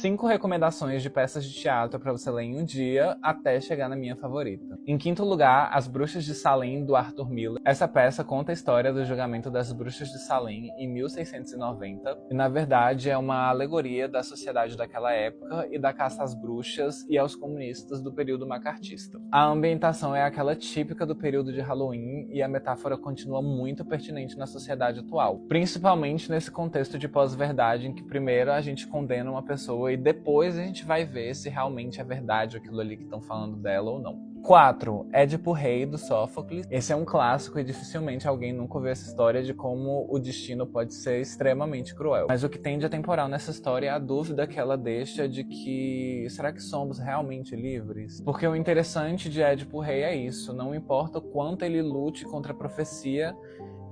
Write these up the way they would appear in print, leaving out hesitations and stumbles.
5 recomendações de peças de teatro para você ler em um dia, até chegar na minha favorita. Em quinto lugar, As Bruxas de Salem, do Arthur Miller. Essa peça conta a história do julgamento das Bruxas de Salem em 1690, e na verdade é uma alegoria da sociedade daquela época e da caça às bruxas e aos comunistas do período macartista. A ambientação é aquela típica do período de Halloween e a metáfora continua muito pertinente na sociedade atual, principalmente nesse contexto de pós-verdade em que primeiro a gente condena uma pessoa e depois a gente vai ver se realmente é verdade aquilo ali que estão falando dela ou não. 4. Édipo Rei, do Sófocles. Esse é um clássico e dificilmente alguém nunca ouviu essa história de como o destino pode ser extremamente cruel. Mas o que tem de atemporal nessa história é a dúvida que ela deixa de que será que somos realmente livres? Porque o interessante de Édipo Rei é isso, não importa o quanto ele lute contra a profecia,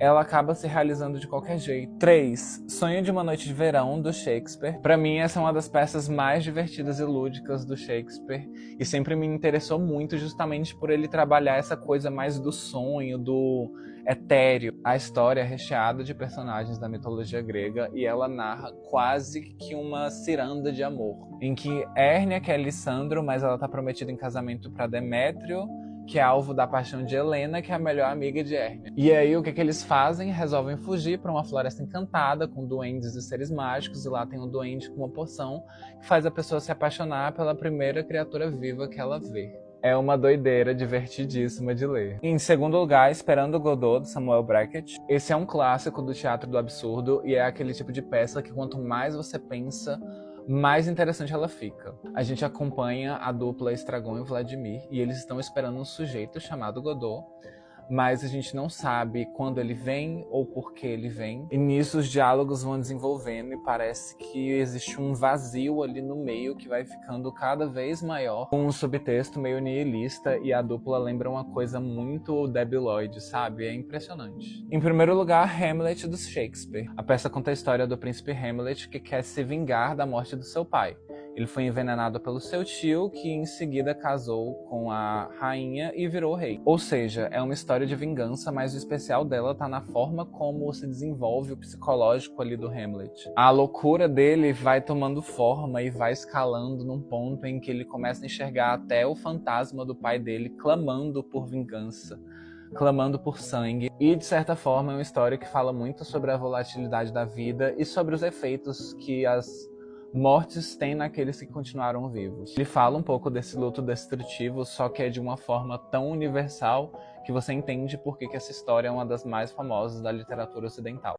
ela acaba se realizando de qualquer jeito. 3. Sonho de uma Noite de Verão, do Shakespeare. Pra mim, essa é uma das peças mais divertidas e lúdicas do Shakespeare, e sempre me interessou muito justamente por ele trabalhar essa coisa mais do sonho, do etéreo. A história é recheada de personagens da mitologia grega e ela narra quase que uma ciranda de amor, em que Hérnia quer Lissandro, mas ela tá prometida em casamento pra Demétrio, que é alvo da paixão de Helena, que é a melhor amiga de Hérnia. E aí, o que eles fazem? Resolvem fugir para uma floresta encantada, com duendes e seres mágicos, e lá tem um duende com uma poção que faz a pessoa se apaixonar pela primeira criatura viva que ela vê. É uma doideira divertidíssima de ler. Em segundo lugar, Esperando Godot, do Samuel Beckett. Esse é um clássico do teatro do absurdo e é aquele tipo de peça que quanto mais você pensa, mais interessante ela fica. A gente acompanha a dupla Estragon e Vladimir e eles estão esperando um sujeito chamado Godot, mas a gente não sabe quando ele vem ou por que ele vem. E nisso os diálogos vão desenvolvendo e parece que existe um vazio ali no meio que vai ficando cada vez maior, com um subtexto meio nihilista, e a dupla lembra uma coisa muito Debi Lloyd, sabe? É impressionante. Em primeiro lugar, Hamlet, do Shakespeare. A peça conta a história do príncipe Hamlet que quer se vingar da morte do seu pai. Ele foi envenenado pelo seu tio, que em seguida casou com a rainha e virou rei. Ou seja, é uma história de vingança, mas o especial dela tá na forma como se desenvolve o psicológico ali do Hamlet. A loucura dele vai tomando forma e vai escalando num ponto em que ele começa a enxergar até o fantasma do pai dele clamando por vingança, clamando por sangue. E de certa forma é uma história que fala muito sobre a volatilidade da vida e sobre os efeitos que as mortes têm naqueles que continuaram vivos. Ele fala um pouco desse luto destrutivo, só que é de uma forma tão universal que você entende por que essa história é uma das mais famosas da literatura ocidental.